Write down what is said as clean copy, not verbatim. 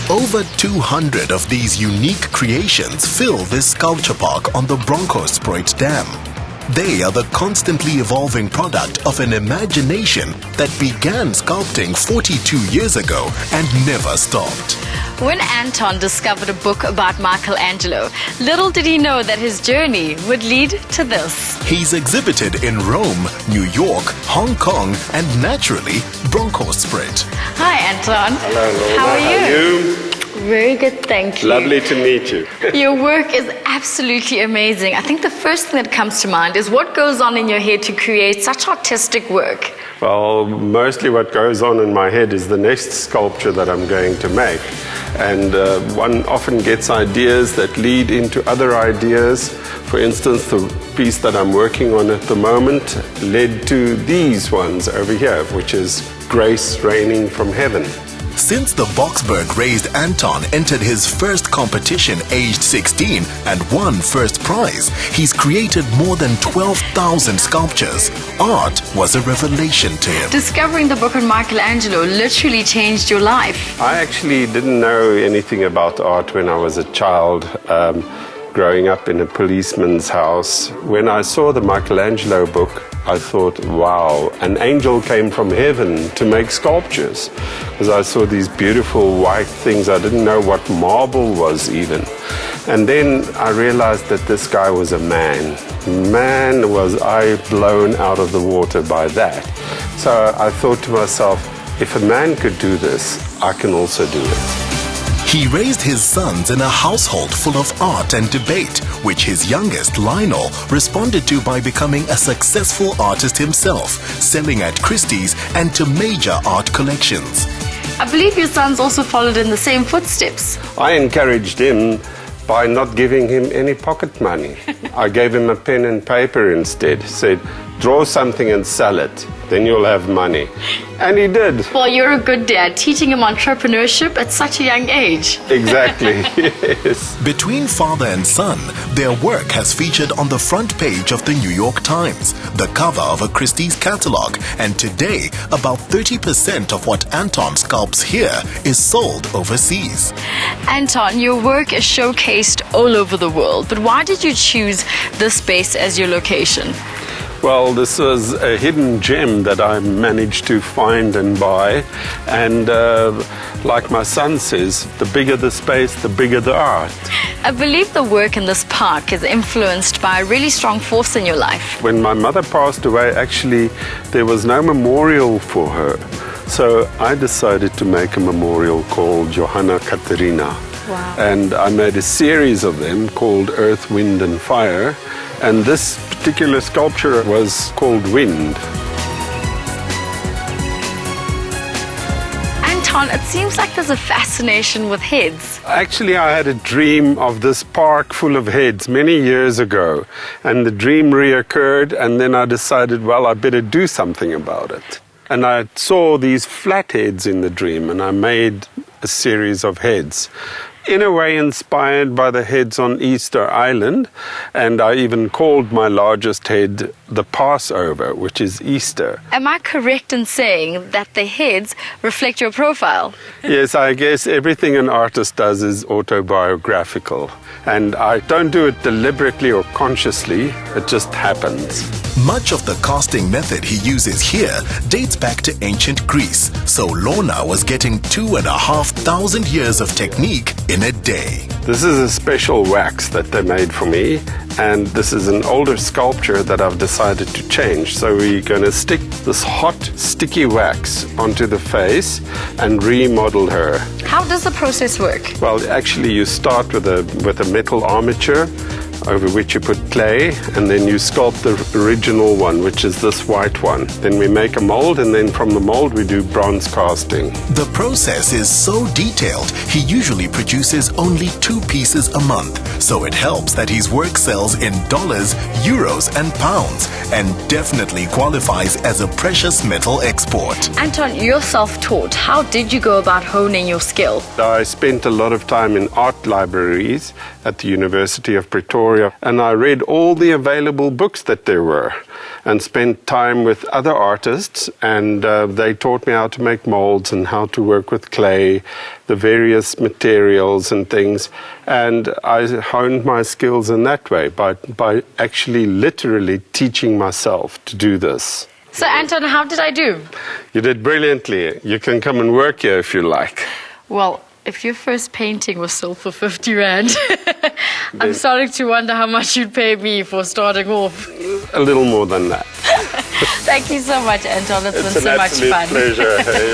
Over 200 of these unique creations fill this sculpture park on the Bronkhorstspruit Dam. They are the constantly evolving product of an imagination that began sculpting 42 years ago and never stopped. When Anton discovered a book about Michelangelo, little did he know that his journey would lead to this. He's exhibited in Rome, New York, Hong Kong, and naturally, Bronkhorstspruit. Hi, Anton. Hello, Lorna. How are you? How are you? Very good, thank you. Lovely to meet you. Your work is absolutely amazing. I think the first thing that comes to mind is what goes on in your head to create such artistic work. Well, mostly what goes on in my head is the next sculpture that I'm going to make. And one often gets ideas that lead into other ideas. For instance, the piece that I'm working on at the moment led to these ones over here, which is Grace Raining from Heaven. Since the Boksburg-raised Anton entered his first competition aged 16 and won first prize, he's created more than 12,000 sculptures. Art was a revelation to him. Discovering the book on Michelangelo literally changed your life. I actually didn't know anything about art when I was a child. Growing up in a policeman's house. When I saw the Michelangelo book, I thought, wow, an angel came from heaven to make sculptures. Because I saw these beautiful white things. I didn't know what marble was even. And then I realized that this guy was a man. Man, was I blown out of the water by that. So I thought to myself, if a man could do this, I can also do it. He raised his sons in a household full of art and debate, which his youngest, Lionel, responded to by becoming a successful artist himself, selling at Christie's and to major art collections. I believe your sons also followed in the same footsteps. I encouraged him by not giving him any pocket money. I gave him a pen and paper instead. Said, draw something and sell it, then you'll have money. And he did. Well, you're a good dad, teaching him entrepreneurship at such a young age. Exactly, yes. Between father and son, their work has featured on the front page of the New York Times, the cover of a Christie's catalog, and today, about 30% of what Anton sculpts here is sold overseas. Anton, your work is showcased all over the world, but why did you choose this space as your location? Well, this was a hidden gem that I managed to find and buy. And like my son says, the bigger the space, the bigger the art. I believe the work in this park is influenced by a really strong force in your life. When my mother passed away, actually, there was no memorial for her. So I decided to make a memorial called Johanna Katerina. Wow. And I made a series of them called Earth, Wind and Fire. And this particular sculpture was called Wind. Anton, it seems like there's a fascination with heads. Actually, I had a dream of this park full of heads many years ago. And the dream reoccurred, and then I decided, well, I better do something about it. And I saw these flat heads in the dream, and I made a series of heads. In a way inspired by the heads on Easter Island, and I even called my largest head the Passover, which is Easter. Am I correct in saying that the heads reflect your profile? Yes, I guess everything an artist does is autobiographical, and I don't do it deliberately or consciously, it just happens. Much of the casting method he uses here dates back to ancient Greece, so Lorna was getting 2,500 years of technique in a day. This is a special wax that they made for me, and this is an older sculpture that I've decided to change. So we're going to stick this hot, sticky wax onto the face and remodel her. How does the process work? Well, actually you start with a metal armature over which you put clay, and then you sculpt the original one, which is this white one. Then we make a mold, and then from the mold we do bronze casting. The process is so detailed, he usually produces only 2 pieces a month, so it helps that his work sells in dollars, euros and pounds, and definitely qualifies as a precious metal export. Anton, you're self-taught. How did you go about honing your skill? I spent a lot of time in art libraries at the University of Pretoria Pretoria, and I read all the available books that there were and spent time with other artists, and they taught me how to make molds and how to work with clay, the various materials and things, and I honed my skills in that way by actually literally teaching myself to do this. So Anton, how did I do? You did brilliantly. You can come and work here if you like. Well, if your first painting was sold for 50 Rand, I'm starting to wonder how much you'd pay me for starting off. A little more than that. Thank you so much, Anton. It's been so much fun. It's an absolute pleasure.